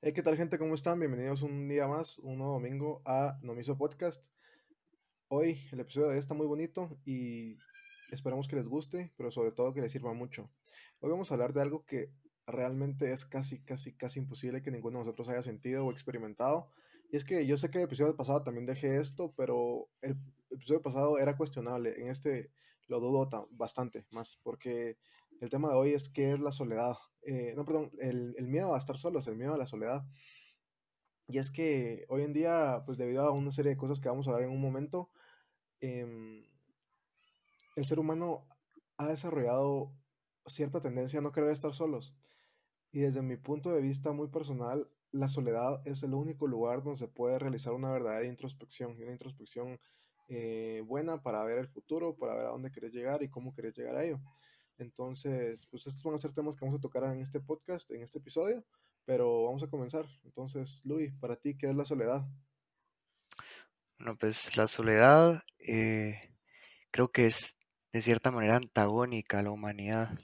¿Qué tal, gente? ¿Cómo están? Bienvenidos un día más, un nuevo domingo a Nomiso Podcast. Hoy el episodio de hoy está muy bonito y esperamos que les guste, pero sobre todo que les sirva mucho. Hoy vamos a hablar de algo que realmente es casi imposible que ninguno de nosotros haya sentido o experimentado. Y es que yo sé que el episodio pasado también dejé esto, pero el episodio pasado era cuestionable. En este lo dudo bastante más, porque el tema de hoy es qué es la soledad. No, perdón, el miedo a estar solos, el miedo a la soledad. Y es que hoy en día, pues debido a una serie de cosas que vamos a ver en un momento, em, el ser humano ha desarrollado cierta tendencia a no querer estar solos. Y desde mi punto de vista muy personal, la soledad es el único lugar donde se puede realizar una verdadera introspección, y una introspección buena para ver el futuro, para ver a dónde querés llegar y cómo querés llegar a ello. Entonces, pues estos van a ser temas que vamos a tocar en este podcast, en este episodio, pero vamos a comenzar. Entonces, Luis, para ti, ¿qué es la soledad? Bueno, pues la soledad creo que es de cierta manera antagónica a la humanidad.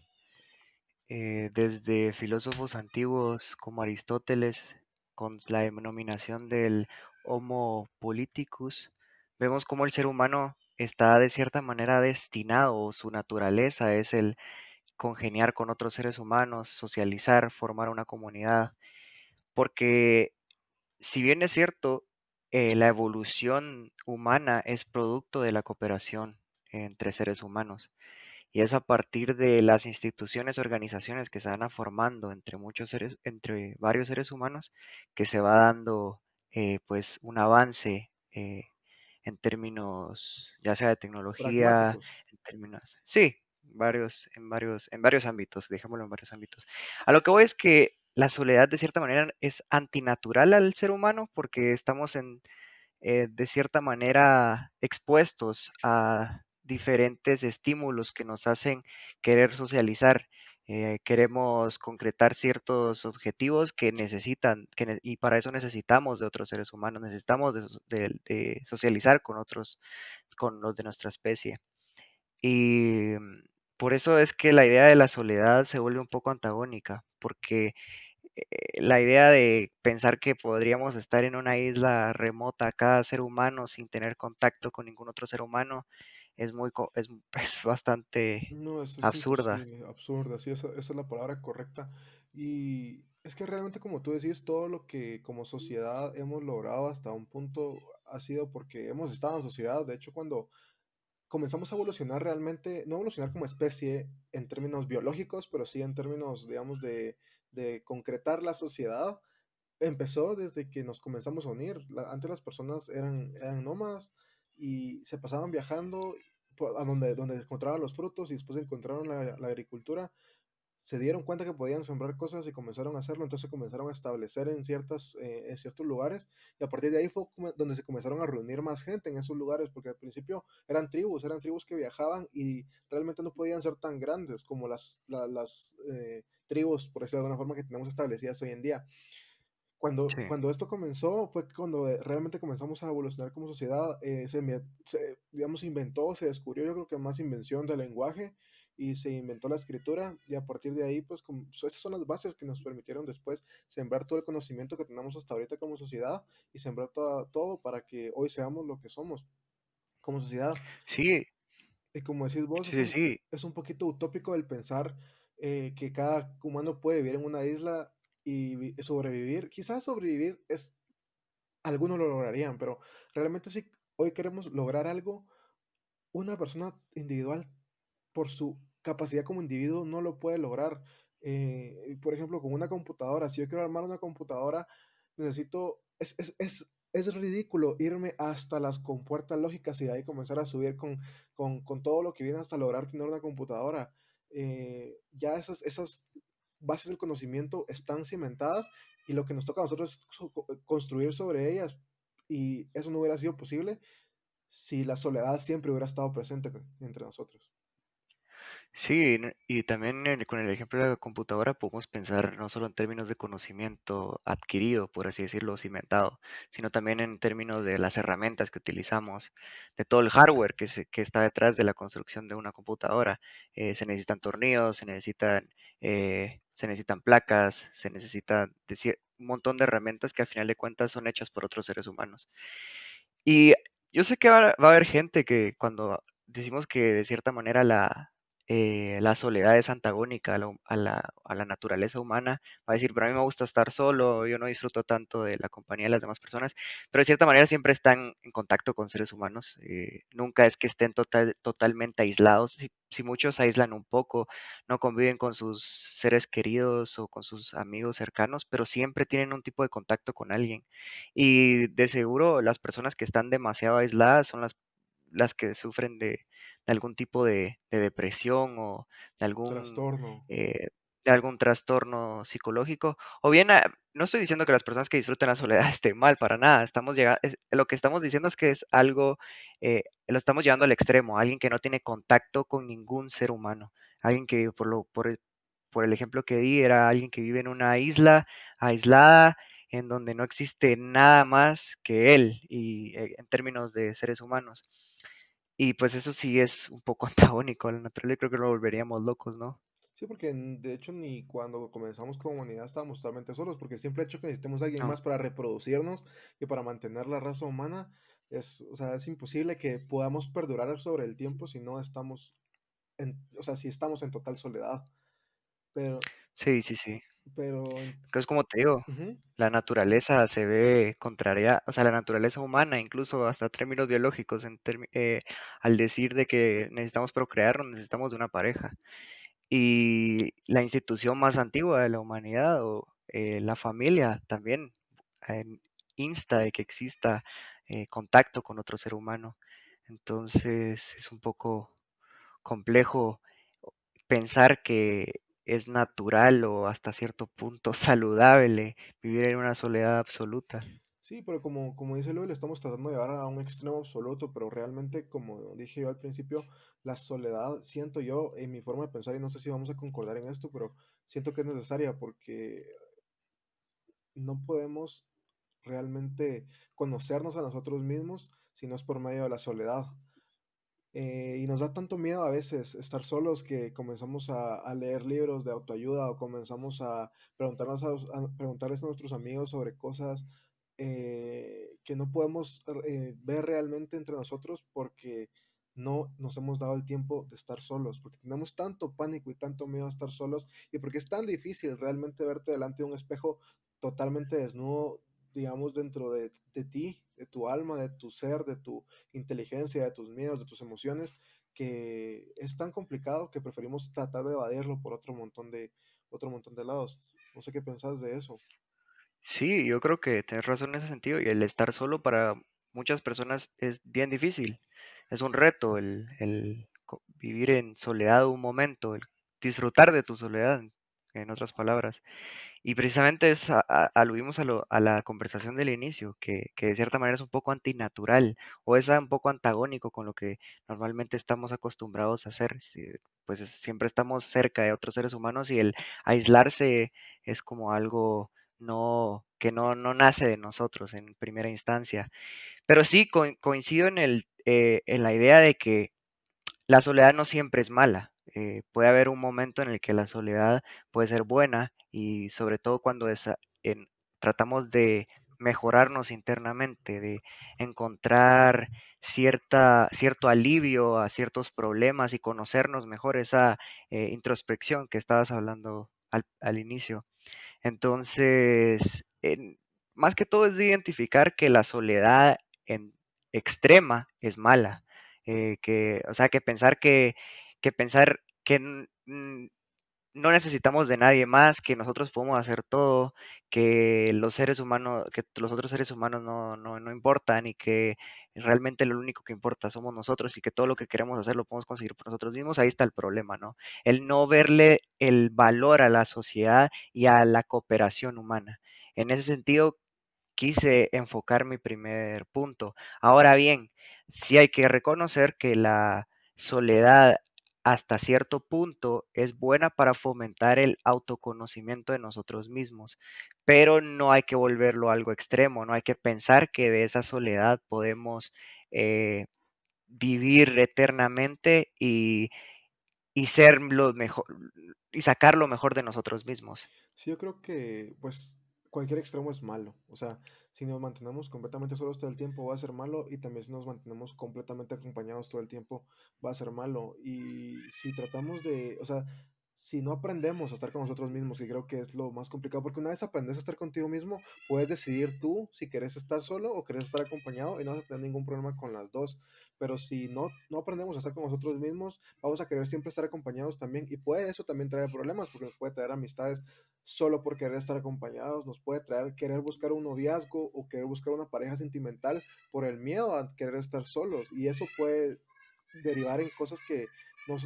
Desde filósofos antiguos como Aristóteles, con la denominación del Homo politicus, vemos cómo el ser humano está de cierta manera destinado, o su naturaleza es el congeniar con otros seres humanos, socializar, formar una comunidad, porque si bien es cierto, la evolución humana es producto de la cooperación entre seres humanos y es a partir de las instituciones, organizaciones que se van a formando entre muchos seres, entre varios seres humanos, que se va dando pues un avance en términos ya sea de tecnología, Pragmáticos. en términos, sí, en varios ámbitos, dejémoslo en varios ámbitos. A lo que voy es que la soledad de cierta manera es antinatural al ser humano porque estamos de cierta manera expuestos a diferentes estímulos que nos hacen querer socializar. Queremos concretar ciertos objetivos que necesitan, y para eso necesitamos de otros seres humanos, necesitamos de socializar con otros, con los de nuestra especie. Y por eso es que la idea de la soledad se vuelve un poco antagónica, porque la idea de pensar que podríamos estar en una isla remota, cada ser humano, sin tener contacto con ningún otro ser humano, es bastante No, eso es absurda. imposible, absurda, sí, esa es la palabra correcta. Y es que realmente, como tú decís, todo lo que como sociedad hemos logrado hasta un punto ha sido porque hemos estado en sociedad. De hecho, cuando comenzamos a evolucionar realmente, no evolucionar como especie en términos biológicos, pero sí en términos, digamos, de concretar la sociedad, empezó desde que nos comenzamos a unir. Antes las personas eran nómadas y se pasaban viajando a donde encontraban los frutos y después encontraron la agricultura, se dieron cuenta que podían sembrar cosas y comenzaron a hacerlo, entonces comenzaron a establecer en ciertos lugares y a partir de ahí fue donde se comenzaron a reunir más gente en esos lugares, porque al principio eran tribus que viajaban y realmente no podían ser tan grandes como las tribus, por decirlo de alguna forma, que tenemos establecidas hoy en día. Sí, Cuando esto comenzó fue cuando realmente comenzamos a evolucionar como sociedad, digamos, inventó, se descubrió, yo creo que más invención del lenguaje y se inventó la escritura y a partir de ahí, pues esas son las bases que nos permitieron después sembrar todo el conocimiento que tenemos hasta ahorita como sociedad y sembrar todo para que hoy seamos lo que somos como sociedad. sí, Y como decís vos, sí, sí, es un poquito utópico el pensar que cada humano puede vivir en una isla y sobrevivir. Quizás sobrevivir es, algunos lo lograrían, pero realmente si hoy queremos lograr algo, una persona individual por su capacidad como individuo no lo puede lograr. Por ejemplo, con una computadora, si yo quiero armar una computadora, necesito, es ridículo irme hasta las compuertas lógicas y de ahí comenzar a subir con todo lo que viene hasta lograr tener una computadora. Ya esas bases del conocimiento están cimentadas y lo que nos toca a nosotros es construir sobre ellas y eso no hubiera sido posible si la soledad siempre hubiera estado presente entre nosotros. sí, y también con el ejemplo de la computadora podemos pensar no solo en términos de conocimiento adquirido, por así decirlo, cimentado, sino también en términos de las herramientas que utilizamos, de todo el hardware que está detrás de la construcción de una computadora. Se necesitan tornillos, se necesitan placas, se necesitan un montón de herramientas que al final de cuentas son hechas por otros seres humanos. Y yo sé que va a haber gente que cuando decimos que de cierta manera la soledad es antagónica a la naturaleza humana, va a decir, pero a mí me gusta estar solo, yo no disfruto tanto de la compañía de las demás personas, pero de cierta manera siempre están en contacto con seres humanos, nunca es que estén totalmente aislados, si muchos aíslan un poco, no conviven con sus seres queridos o con sus amigos cercanos, pero siempre tienen un tipo de contacto con alguien. Y de seguro las personas que están demasiado aisladas son las que sufren de algún tipo de depresión o de algún, Trastorno. eh, de algún trastorno psicológico. O bien, no estoy diciendo que las personas que disfruten la soledad estén mal, para nada. Lo que estamos diciendo es que es algo, lo estamos llevando al extremo, alguien que no tiene contacto con ningún ser humano, alguien que por el ejemplo que di, era alguien que vive en una isla aislada en donde no existe nada más que él y en términos de seres humanos. Y pues eso sí es un poco antagónico a la naturaleza, creo que lo volveríamos locos, ¿no? Sí, porque de hecho ni cuando comenzamos como humanidad estábamos totalmente solos, porque siempre hecho que necesitemos a alguien No, más para reproducirnos y para mantener la raza humana, o sea, es imposible que podamos perdurar sobre el tiempo si no estamos o sea, si estamos en total soledad. Pero, sí, sí, sí. pero, Es como te digo, ujú, la naturaleza se ve contraria, o sea, la naturaleza humana, incluso hasta términos biológicos, al decir de que necesitamos procrear, necesitamos de una pareja. Y la institución más antigua de la humanidad o la familia también insta de que exista contacto con otro ser humano. Entonces es un poco complejo pensar que es natural o hasta cierto punto saludable vivir en una soledad absoluta. sí, pero como dice Luis, lo estamos tratando de llevar a un extremo absoluto, pero realmente, como dije yo al principio, la soledad, siento yo, en mi forma de pensar, y no sé si vamos a concordar en esto, pero siento que es necesaria porque no podemos realmente conocernos a nosotros mismos si no es por medio de la soledad. Y nos da tanto miedo a veces estar solos que comenzamos a leer libros de autoayuda o comenzamos a preguntarles a nuestros amigos sobre cosas que no podemos ver realmente entre nosotros porque no nos hemos dado el tiempo de estar solos, porque tenemos tanto pánico y tanto miedo a estar solos y porque es tan difícil realmente verte delante de un espejo totalmente desnudo, digamos, dentro de ti, de tu alma, de tu ser, de tu inteligencia, de tus miedos, de tus emociones, que es tan complicado que preferimos tratar de evadirlo por otro montón de lados. No sé qué pensás de eso. Sí, yo creo que tienes razón en ese sentido y el estar solo para muchas personas es bien difícil. Es un reto el vivir en soledad un momento, el disfrutar de tu soledad, en otras palabras. Y precisamente aludimos a la conversación del inicio, que de cierta manera es un poco antinatural o es un poco antagónico con lo que normalmente estamos acostumbrados a hacer. Pues siempre estamos cerca de otros seres humanos y el aislarse es como algo que no nace de nosotros en primera instancia. Pero sí coincido en la idea de que la soledad no siempre es mala. Puede haber un momento en el que la soledad puede ser buena y sobre todo cuando tratamos de mejorarnos internamente, de encontrar cierto alivio a ciertos problemas y conocernos mejor, esa introspección que estabas hablando al inicio. Entonces, más que todo es de identificar que la soledad en extrema es mala. O sea, que pensar que no necesitamos de nadie más, que nosotros podemos hacer todo, que los otros seres humanos no importan y que realmente lo único que importa somos nosotros y que todo lo que queremos hacer lo podemos conseguir por nosotros mismos, ahí está el problema, ¿no? El no verle el valor a la sociedad y a la cooperación humana. En ese sentido, quise enfocar mi primer punto. Ahora bien, sí hay que reconocer que la soledad hasta cierto punto es buena para fomentar el autoconocimiento de nosotros mismos, pero no hay que volverlo algo extremo, no hay que pensar que de esa soledad podemos eh, vivir eternamente y ser lo mejor y sacar lo mejor de nosotros mismos. Sí, yo creo que, pues, cualquier extremo es malo. O sea, si nos mantenemos completamente solos todo el tiempo va a ser malo y también si nos mantenemos completamente acompañados todo el tiempo va a ser malo. Y si tratamos de, o sea, si no aprendemos a estar con nosotros mismos, que creo que es lo más complicado, porque una vez aprendes a estar contigo mismo, puedes decidir tú si quieres estar solo o quieres estar acompañado y no vas a tener ningún problema con las dos. Pero si no aprendemos a estar con nosotros mismos, vamos a querer siempre estar acompañados también y puede eso también traer problemas porque nos puede traer amistades solo por querer estar acompañados, nos puede traer querer buscar un noviazgo o querer buscar una pareja sentimental por el miedo a querer estar solos y eso puede derivar en cosas que no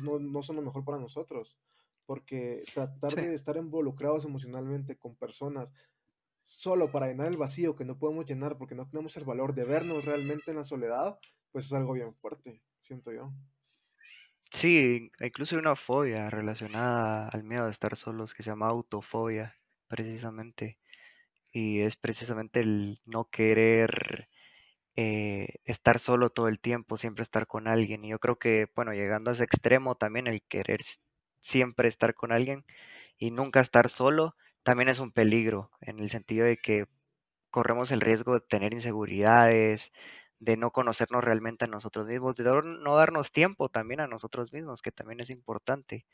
son lo mejor para nosotros, porque tratar Sí. de estar involucrados emocionalmente con personas solo para llenar el vacío que no podemos llenar porque no tenemos el valor de vernos realmente en la soledad, pues es algo bien fuerte, siento yo. Sí, incluso hay una fobia relacionada al miedo de estar solos que se llama autofobia, precisamente. Y es precisamente el no querer estar solo todo el tiempo, siempre estar con alguien. Y yo creo que, bueno, llegando a ese extremo también, el querer siempre estar con alguien y nunca estar solo, también es un peligro, en el sentido de que corremos el riesgo de tener inseguridades, de no conocernos realmente a nosotros mismos, de no darnos tiempo también a nosotros mismos, que también es importante.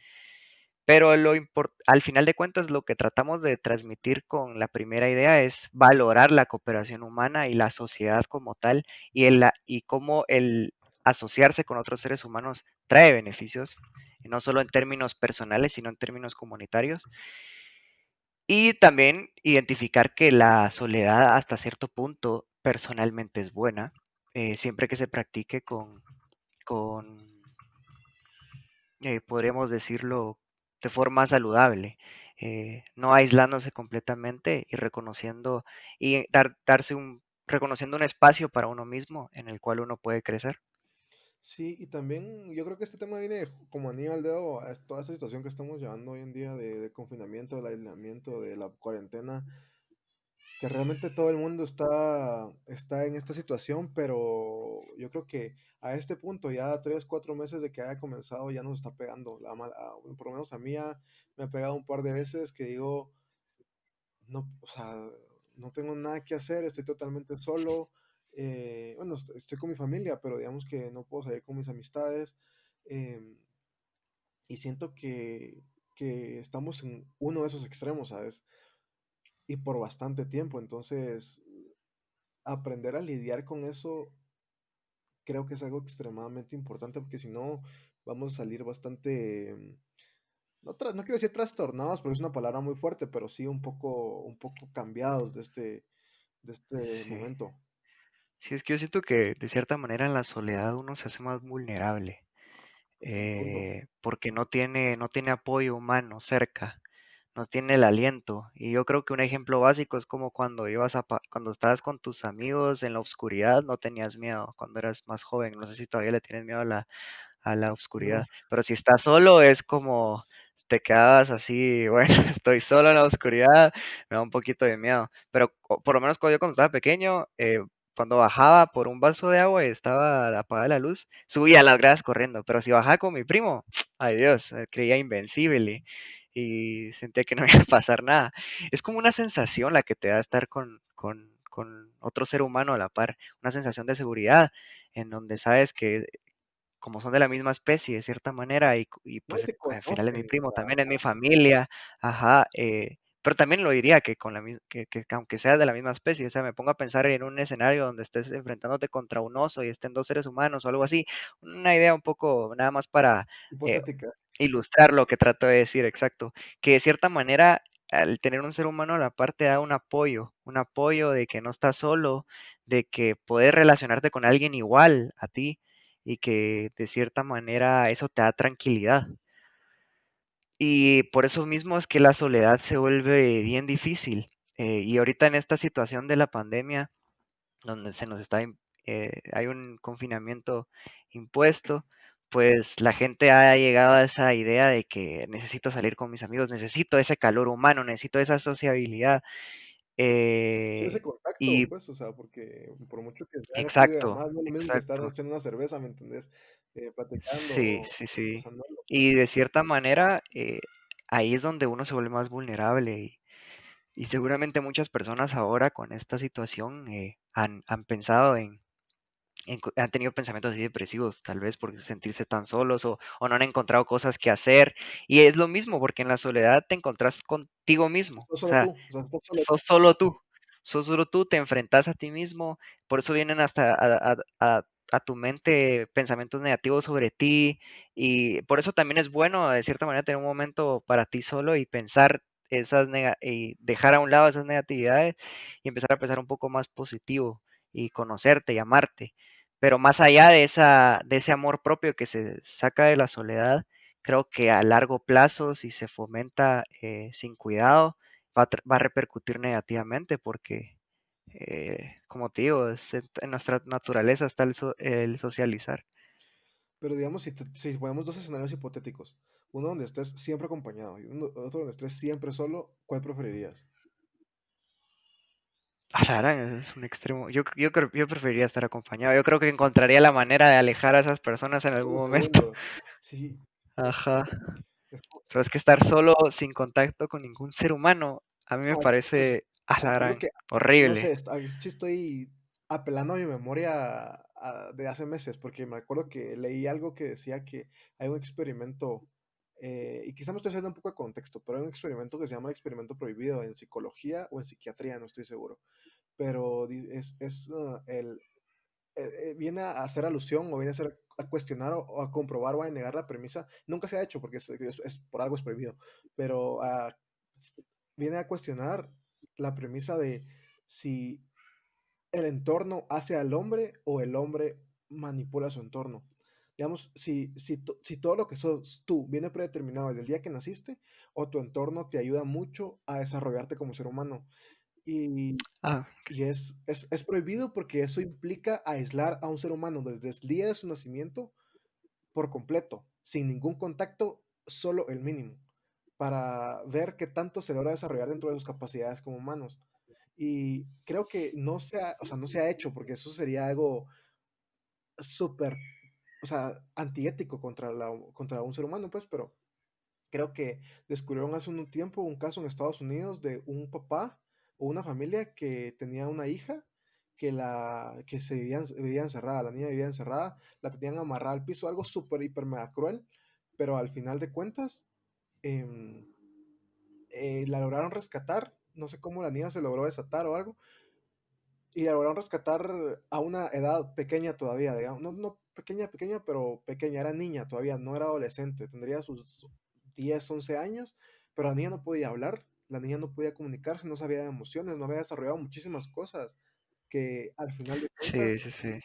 Pero al final de cuentas, lo que tratamos de transmitir con la primera idea es valorar la cooperación humana y la sociedad como tal, y cómo el asociarse con otros seres humanos trae beneficios, no solo en términos personales, sino en términos comunitarios. Y también identificar que la soledad hasta cierto punto personalmente es buena, siempre que se practique con podríamos decirlo, de forma saludable, no aislándose completamente y reconociendo un espacio para uno mismo en el cual uno puede crecer. Sí, y también yo creo que este tema viene como anillo al dedo a toda esta situación que estamos llevando hoy en día de confinamiento, del aislamiento, de la cuarentena, que realmente todo el mundo está en esta situación, pero yo creo que a este punto, ya 3, 4 meses de que haya comenzado, ya nos está pegando. Por lo menos a mí ya me ha pegado un par de veces que digo, no, o sea, no tengo nada que hacer, estoy totalmente solo. Bueno, estoy con mi familia, pero digamos que no puedo salir con mis amistades. em, y siento que estamos en uno de esos extremos, ¿sabes? Y por bastante tiempo. Entonces, aprender a lidiar con eso creo que es algo extremadamente importante porque si no, vamos a salir bastante, no quiero decir trastornados porque es una palabra muy fuerte, pero sí un poco cambiados de este Sí. momento. Sí, es que yo siento que de cierta manera en la soledad uno se hace más vulnerable, Buen punto. porque no tiene apoyo humano cerca, no tiene el aliento. Y yo creo que un ejemplo básico es como cuando estabas con tus amigos en la oscuridad, no tenías miedo, cuando eras más joven. No sé si todavía le tienes miedo a la No, oscuridad. Pero si estás solo es como te quedabas así, bueno, estoy solo en la oscuridad, me da un poquito de miedo. Pero por lo menos cuando estaba pequeño, cuando bajaba por un vaso de agua y estaba apagada la luz, subía las gradas corriendo. Pero si bajaba con mi primo, ay Dios, me creía invencible y sentía que no iba a pasar nada. Es como una sensación la que te da estar con otro ser humano a la par, una sensación de seguridad en donde sabes que como son de la misma especie, de cierta manera, y no, y pues te al final es mi conocen, o primo, sea, también es mi familia, ajá, pero también lo diría que que aunque seas de la misma especie, o sea, me pongo a pensar en un escenario donde estés enfrentándote contra un oso y estén dos seres humanos o algo así, una idea un poco nada más para eh, hipotética. ilustrar lo que trato de decir, exacto, que de cierta manera al tener un ser humano a la par te da un apoyo de que no estás solo, de que puedes relacionarte con alguien igual a ti y que de cierta manera eso te da tranquilidad. Y por eso mismo es que la soledad se vuelve bien difícil. Y ahorita en esta situación de la pandemia, donde hay un confinamiento impuesto, pues la gente ha llegado a esa idea de que necesito salir con mis amigos, necesito ese calor humano, necesito esa sociabilidad. Sí, ese eh, contacto, y pues, o sea, porque por mucho que sea en exacto, videollamada, no es lo mismo que estar exacto. echando una cerveza, ¿me entendés? Platicando, Sí, sí, o sí. sea, no es lo Y de cierta manera, ahí es donde uno se vuelve más vulnerable Y seguramente muchas personas ahora con esta situación han pensado han tenido pensamientos así depresivos, tal vez por sentirse tan solos o no han encontrado cosas que hacer. Y es lo mismo, porque en la soledad te encontrás contigo mismo. Estás O solo sea, tú, o sea, estás solo tú. sos solo tú, sos solo tú, te enfrentas a ti mismo, por eso vienen hasta a tu mente pensamientos negativos sobre ti, y por eso también es bueno, de cierta manera, tener un momento para ti solo y pensar y dejar a un lado esas negatividades y empezar a pensar un poco más positivo y conocerte y amarte. Pero más allá de ese amor propio que se saca de la soledad, creo que a largo plazo, si se fomenta sin cuidado, va a repercutir negativamente porque, como te digo, en nuestra naturaleza está el socializar. Pero digamos, si ponemos dos escenarios hipotéticos, uno donde estés siempre acompañado y otro donde estés siempre solo, ¿cuál preferirías? A la gran, es un extremo. Yo preferiría estar acompañado. Yo creo que encontraría la manera de alejar a esas personas en algún Un momento. segundo. Sí, Ajá. es como- Pero es que estar solo, sin contacto con ningún ser humano, a mí me no, entonces, parece a la yo creo gran que, no sé, horrible. sí estoy apelando a mi memoria de hace meses, porque me acuerdo que leí algo que decía que hay un experimento, y quizá me estoy haciendo un poco de contexto, pero hay un experimento que se llama el experimento prohibido en psicología o en psiquiatría, no estoy seguro, pero viene a hacer alusión o viene a, a cuestionar o a comprobar o a negar la premisa. Nunca se ha hecho porque por algo es prohibido, pero viene a cuestionar la premisa de si el entorno hace al hombre o el hombre manipula su entorno. Digamos, si todo lo que sos tú viene predeterminado desde el día que naciste o tu entorno te ayuda mucho a desarrollarte como ser humano. Y Ah, es prohibido porque eso implica aislar a un ser humano desde el día de su nacimiento por completo, sin ningún contacto, solo el mínimo, para ver qué tanto se logra desarrollar dentro de sus capacidades como humanos. Y creo que o sea, no se ha hecho porque eso sería algo súper, o sea, antiético contra un ser humano, pues, pero creo que descubrieron hace un tiempo un caso en Estados Unidos de un papá o una familia que tenía una hija que vivía encerrada, la niña vivía encerrada, la tenían amarrada al piso, algo súper, hiper, mega cruel, pero al final de cuentas em, la lograron rescatar, no sé cómo la niña se logró desatar o algo, y la lograron rescatar a una edad pequeña todavía, digamos, no pequeña, pequeña, pero pequeña, era niña todavía, no era adolescente, tendría sus 10 11 años, pero la niña no podía hablar, la niña no podía comunicarse, no sabía de emociones, no había desarrollado muchísimas cosas que al final de cuentas sí, sí, sí.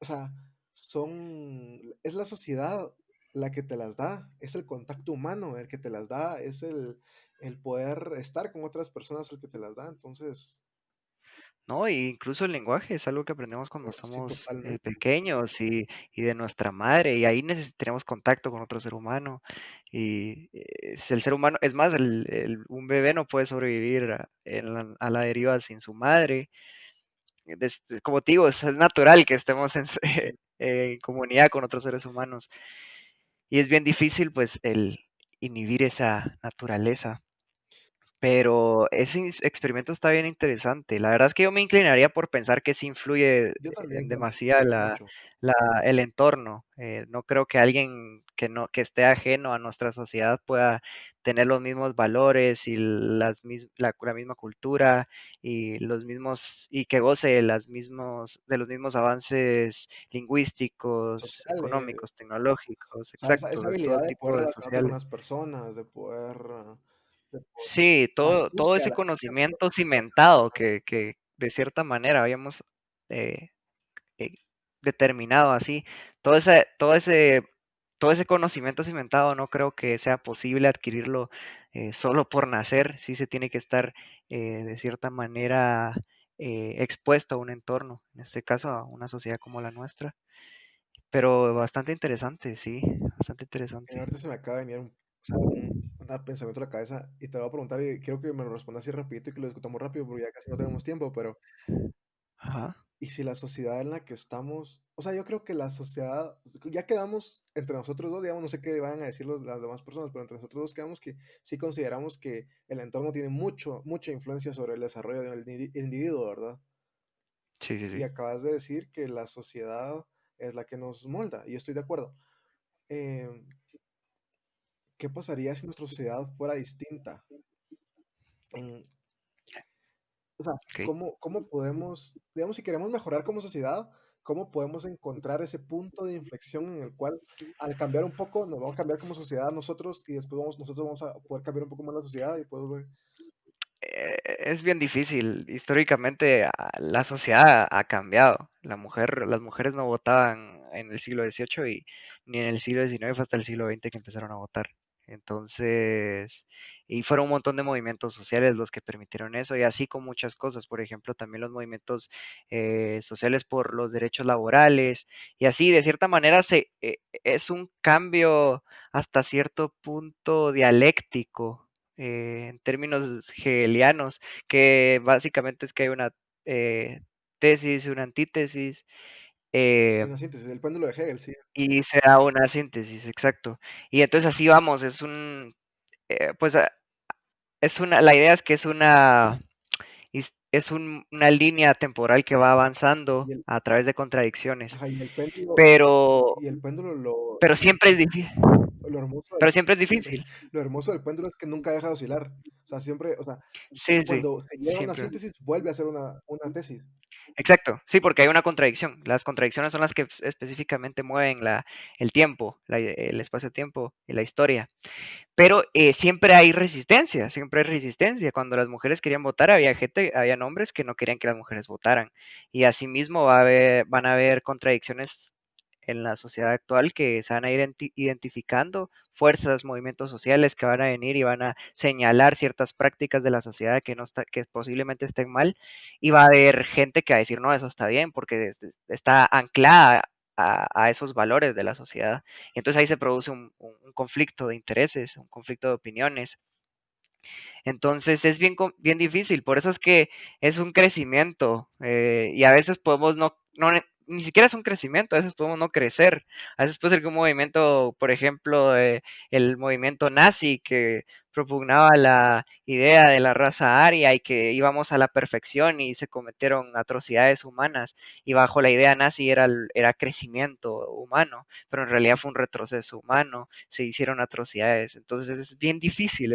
o sea, es la sociedad la que te las da, es el contacto humano el que te las da, es el poder estar con otras personas el que te las da, entonces, No, y incluso el lenguaje es algo que aprendemos cuando sí, somos totalmente. pequeños y de nuestra madre, y ahí tenemos contacto con otro ser humano. Y es el ser humano, es más, un bebé no puede sobrevivir a la deriva sin su madre. Como te digo, es natural que estemos Sí. en comunidad con otros seres humanos. Y es bien difícil, pues, el inhibir esa naturaleza. Pero ese experimento está bien interesante. La verdad es que yo me inclinaría por pensar que sí influye Yo también en creo que demasía influye mucho. el entorno. No creo que alguien que esté ajeno a nuestra sociedad pueda tener los mismos valores y la misma cultura y y que goce de de los mismos avances lingüísticos, Sociales, económicos, tecnológicos, o sea, exacto, esa de todo habilidad de poder tipo de relacionarte con sociales. las personas, de poder Sí, la todo astucia, ese la astucia, conocimiento cimentado que de cierta manera habíamos eh, eh, determinado así, todo ese, todo ese, todo ese conocimiento cimentado no creo que sea posible adquirirlo solo por nacer, sí se tiene que estar de cierta manera expuesto a un entorno, en este caso a una sociedad como la nuestra, pero bastante interesante, sí, bastante interesante. ahorita se me acaba de venir o sea, un pensamiento a la cabeza y te lo voy a preguntar y quiero que me lo respondas así rapidito y que lo discutamos rápido porque ya casi no tenemos tiempo, pero Ajá. Y si la sociedad en la que estamos, o sea, yo creo que la sociedad, ya quedamos entre nosotros dos, digamos, no sé qué van a decir las demás personas, pero entre nosotros dos quedamos que sí consideramos que el entorno tiene mucha influencia sobre el desarrollo del individuo, ¿verdad? Sí, sí, Y sí. acabas de decir que la sociedad es la que nos molda, y yo estoy de acuerdo. Em, ¿Qué pasaría si nuestra sociedad fuera distinta? En, o sea, Ok. ¿cómo podemos, digamos, si queremos mejorar como sociedad, cómo podemos encontrar ese punto de inflexión en el cual, al cambiar un poco, nos vamos a cambiar como sociedad nosotros y después nosotros vamos a poder cambiar un poco más la sociedad y podemos ver. Es bien difícil. Históricamente la sociedad ha cambiado. Las mujeres no votaban en el siglo XVIII y ni en el siglo XIX, fue hasta el siglo XX que empezaron a votar. Entonces, y fueron un montón de movimientos sociales los que permitieron eso, y así con muchas cosas, por ejemplo, también los movimientos sociales por los derechos laborales, y así, de cierta manera, es un cambio hasta cierto punto dialéctico en términos hegelianos, que básicamente es que hay una eh, tesis, una antítesis, Y eh, una síntesis, el péndulo de Hegel, sí. y se da una síntesis, exacto. Y entonces así vamos, pues la idea es que una línea temporal que va avanzando Y el, a través de contradicciones, ajá, pero, y el péndulo pero siempre es difícil, lo hermoso pero siempre es difícil. lo hermoso del péndulo es que nunca deja de oscilar. O sea, siempre, o sea, Sí, sí, cuando se llega a una siempre. síntesis, vuelve a ser una tesis. Exacto, sí, porque hay una contradicción. Las contradicciones son las que específicamente mueven el tiempo, el espacio-tiempo y la historia. Pero siempre hay resistencia. Cuando las mujeres querían votar, había hombres que no querían que las mujeres votaran. Y asimismo van a haber contradicciones en la sociedad actual que se van a ir identificando, fuerzas, movimientos sociales que van a venir y van a señalar ciertas prácticas de la sociedad que posiblemente estén mal, y va a haber gente que va a decir, no, eso está bien, porque está anclada a esos valores de la sociedad. Y entonces ahí se produce un conflicto de intereses, un conflicto de opiniones. Entonces es bien difícil, por eso es que es un crecimiento y a veces podemos ni siquiera es un crecimiento, a veces podemos no crecer, a veces puede ser que un movimiento, por ejemplo, el movimiento nazi que propugnaba la idea de la raza aria y que íbamos a la perfección y se cometieron atrocidades humanas y bajo la idea nazi era crecimiento humano, pero en realidad fue un retroceso humano, se hicieron atrocidades. Entonces es bien difícil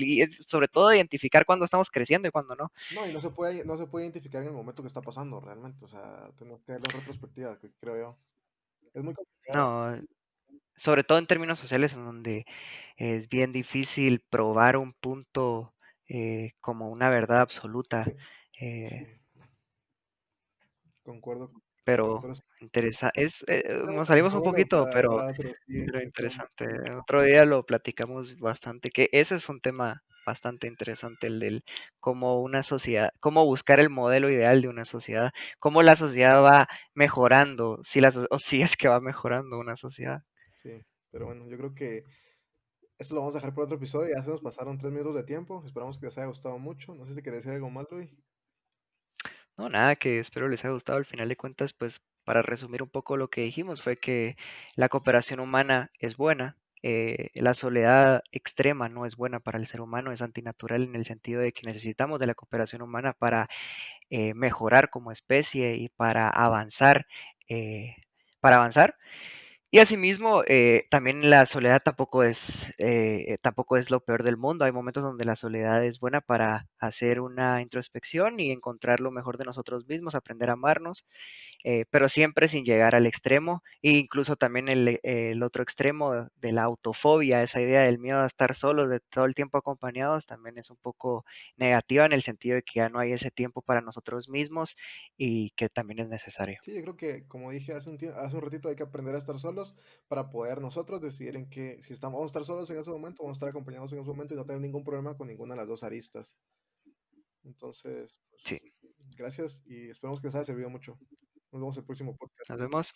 y sobre todo identificar cuándo estamos creciendo y cuándo no. No, y no se puede identificar en el momento que está pasando realmente. O sea, tenemos que verlo en retrospectiva, creo yo. Es muy complicado. No, sobre todo en términos sociales en donde es bien difícil probar un punto como una verdad absoluta, Sí, sí, eh, concuerdo con eso. pero Pero sí, nos salimos un dejémoslo poquito, para otro, sí, pero estuvo muy interesante. bueno. Otro día lo platicamos bastante, que ese es un tema bastante interesante, el del cómo una sociedad, cómo buscar el modelo ideal de una sociedad, cómo la sociedad va mejorando, o si es que va mejorando una sociedad. Sí, pero bueno, yo creo que esto lo vamos a dejar por otro episodio. Ya se nos pasaron 3 minutos de tiempo. Esperamos que les haya gustado mucho. No sé si querés decir algo más, Luis. No, nada, que espero les haya gustado. Al final de cuentas, pues para resumir un poco lo que dijimos, fue que la cooperación humana es buena. La soledad extrema no es buena para el ser humano, es antinatural en el sentido de que necesitamos de la cooperación humana para mejorar como especie y eh, para avanzar. Y asimismo, también la soledad tampoco es lo peor del mundo. Hay momentos donde la soledad es buena para hacer una introspección y encontrar lo mejor de nosotros mismos, aprender a amarnos, pero siempre sin llegar al extremo, e incluso también el otro extremo de la autofobia, esa idea del miedo a estar solos, de todo el tiempo acompañados, también es un poco negativa en el sentido de que ya no hay ese tiempo para nosotros mismos y que también es necesario. Sí, yo creo que, como dije hace un ratito, hay que aprender a estar solos para poder nosotros decidir en qué, si estamos, vamos a estar solos en ese momento, vamos a estar acompañados en ese momento y no tener ningún problema con ninguna de las dos aristas. Entonces, Sí, pues, gracias y esperamos que les haya servido mucho. Nos vemos en el próximo nos podcast. vemos.